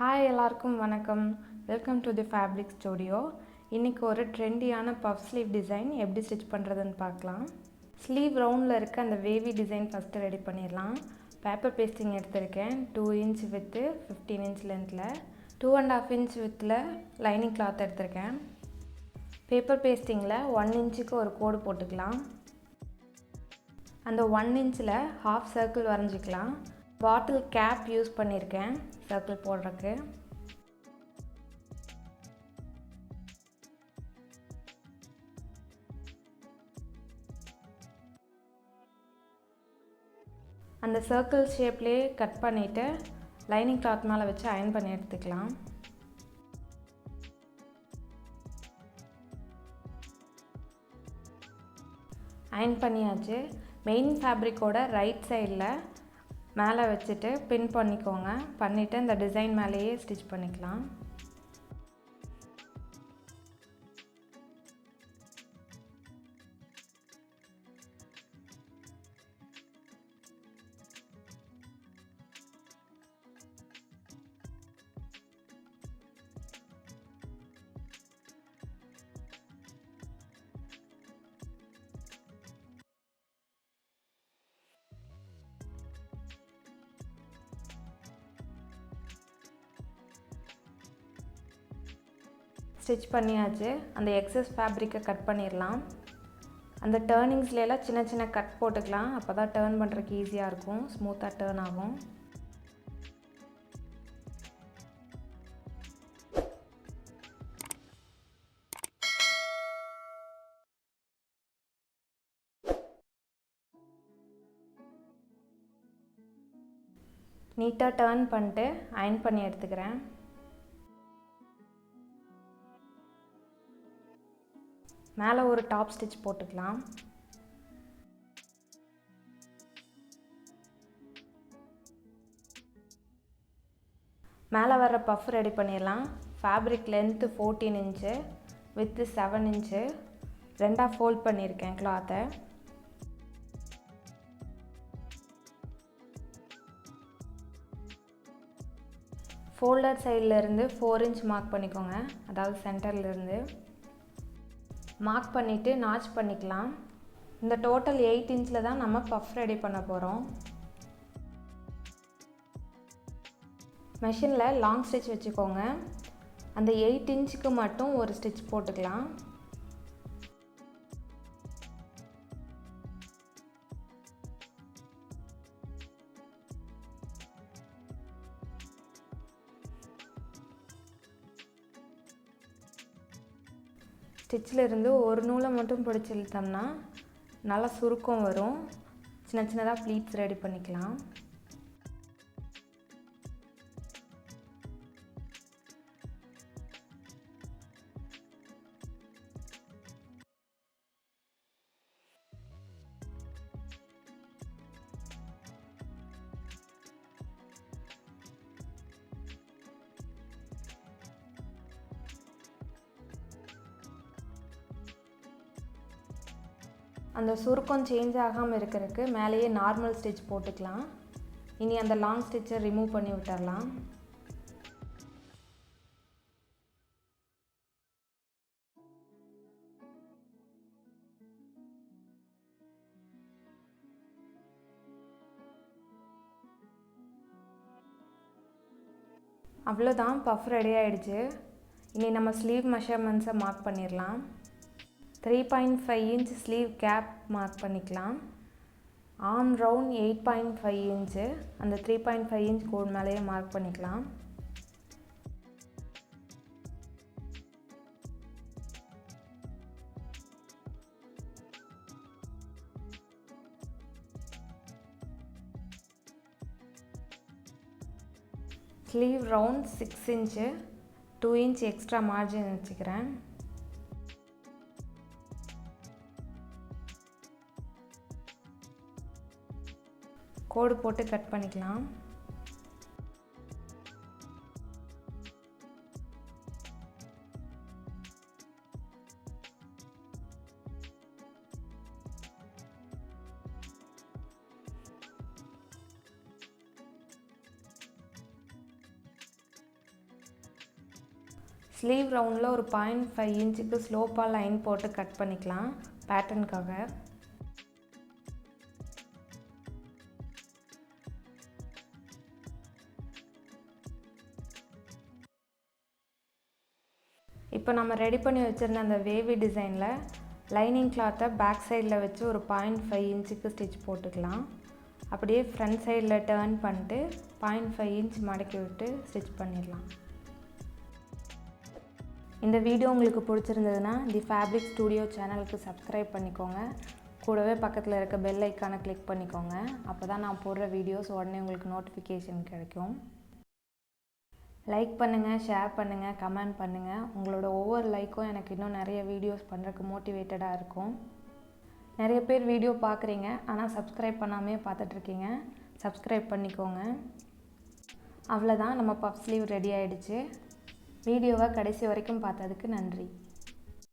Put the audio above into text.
Hi எல்லாருக்கும் வணக்கம். Welcome to the fabric studio. இன்றைக்கி ஒரு ட்ரெண்டியான பஃப் ஸ்லீவ் டிசைன் எப்படி ஸ்டிச் பண்ணுறதுன்னு பார்க்கலாம். ஸ்லீவ் ரவுண்டில் இருக்க அந்த வேவி டிசைன் ஃபஸ்ட்டு ரெடி பண்ணிடலாம். பேப்பர் பேஸ்டிங் எடுத்திருக்கேன். 2 inch வித்து 15 inch லென்த்தில், 2.5 inch வித்தில் லைனிங் கிளாத் எடுத்திருக்கேன். பேப்பர் பேஸ்டிங்கில் 1 inchக்கு ஒரு கோடு போட்டுக்கலாம். அந்த 1 inchல ஹாஃப் சர்க்கிள் வரைஞ்சிக்கலாம். பாட்டில் கேப் யூஸ் பண்ணியிருக்கேன் சர்க்கிள் போடுறதுக்கு. அந்த சர்க்கிள் ஷேப்லேயே கட் பண்ணிவிட்டு லைனிங் கிளாத் மேலே வச்சு அயர்ன் பண்ணி எடுத்துக்கலாம். அயர்ன் பண்ணியாச்சு. மெயின் ஃபேப்ரிக்கோட ரைட் சைடில் மேலே வச்சுட்டு பின் பண்ணிக்கோங்க. பண்ணிவிட்டு இந்த டிசைன் மேலேயே ஸ்டிச் பண்ணிக்கலாம். ஸ்டிச் பண்ணியாச்சு. அந்த எக்ஸஸ் ஃபேப்ரிக்கை கட் பண்ணிடலாம். அந்த டேர்னிங்ஸ்லாம் சின்ன சின்ன கட் போட்டுக்கலாம். அப்போ தான் டேர்ன் பண்ணுறதுக்கு ஈஸியாக இருக்கும், ஸ்மூத்தாக டேர்ன் ஆகும். நீட்டாக டேர்ன் பண்ணிட்டு அயர்ன் பண்ணி எடுத்துக்கிறேன். மேலே ஒரு டாப் ஸ்டிச் போட்டுக்கலாம். மேலே வர்ற பஃப் ரெடி பண்ணிடலாம். Fabric length 14 inch, with 7 inch. ரெண்டாக ஃபோல்ட் பண்ணியிருக்கேன் கிளாத்தை. ஃபோல்டர் சைட்லேருந்து 4 inch மார்க் பண்ணிக்கோங்க, அதாவது சென்டர்லேருந்து மார்க் பண்ணிவிட்டு நாச் பண்ணிக்கலாம். இந்த டோட்டல் 8 inchல தான் நம்ம பஃப் ரெடி பண்ண போகிறோம். மெஷினில் லாங் ஸ்டிச் வச்சுக்கோங்க. அந்த 8 inchக்கு மட்டும் ஒரு ஸ்டிச் போட்டுக்கலாம். ஸ்டிச்சில் இருந்து ஒரு நூலை மட்டும் பிடிச்சி இழுத்தோம்னா நல்லா சுருக்கம் வரும். சின்ன சின்னதாக ப்ளீட்ஸ் ரெடி பண்ணிக்கலாம். அந்த சுருக்கம் சேஞ்ச் ஆகாமல் இருக்கிறதுக்கு மேலேயே நார்மல் ஸ்டிச் போட்டுக்கலாம். இனி அந்த லாங் ஸ்டிச்சை ரிமூவ் பண்ணி விட்டுறலாம். அவ்வளோதான், பஃப் ரெடி ஆகிடுச்சு. இனி நம்ம ஸ்லீவ் மெஷர்மெண்ட்ஸை மார்க் பண்ணிடலாம். 3.5 inch ஸ்லீவ் கேப் மார்க் பண்ணிக்கலாம். Arm round 8.5 inch. அந்த 3.5 inch கோடு மேலேயே மார்க் பண்ணிக்கலாம். Sleeve round 6 inch, 2 inch extra margin வச்சுக்கிறேன். கோடு போட்டு கட் பண்ணிக்கலாம். ஸ்லீவ் ரவுண்டில் ஒரு 0.5 இன்ச்சுக்கு ஸ்லோப்பாக லைன் போட்டு கட் பண்ணிக்கலாம் பேட்டர்னுக்காக. இப்போ நம்ம ரெடி பண்ணி வச்சுருந்த அந்த வேவி டிசைனில் லைனிங் கிளாத்தை பேக் சைடில் வச்சு ஒரு 0.5 இன்ச்சுக்கு ஸ்டிச் போட்டுக்கலாம். அப்படியே ஃப்ரண்ட் சைடில் டர்ன் பண்ணிட்டு 0.5 இன்ச் மடக்கி விட்டு ஸ்டிச் பண்ணிடலாம். இந்த வீடியோ உங்களுக்கு பிடிச்சிருந்ததுன்னா தி ஃபேப்ரிக் ஸ்டுடியோ சேனலுக்கு சப்ஸ்கிரைப் பண்ணிக்கோங்க. கூடவே பக்கத்தில் இருக்க பெல் ஐக்கானை கிளிக் பண்ணிக்கோங்க. அப்போ தான் நான் போடுற வீடியோஸ் உடனே உங்களுக்கு நோட்டிஃபிகேஷன் கிடைக்கும். லைக் பண்ணுங்கள், ஷேர் பண்ணுங்கள், கமெண்ட் பண்ணுங்கள். உங்களோட ஒவ்வொரு லைக்கும் எனக்கு இன்னும் நிறைய வீடியோஸ் பண்ணுறதுக்கு மோட்டிவேட்டடாக இருக்கும். நிறைய பேர் வீடியோ பார்க்குறீங்க, ஆனால் சப்ஸ்கிரைப் பண்ணாமே பார்த்துட்ருக்கீங்க. சப்ஸ்கிரைப் பண்ணிக்கோங்க. அவ்வளோதான், நம்ம பஃப் ஸ்லீவ் ரெடி ஆகிடுச்சு. வீடியோவை கடைசி வரைக்கும் பார்த்ததுக்கு நன்றி.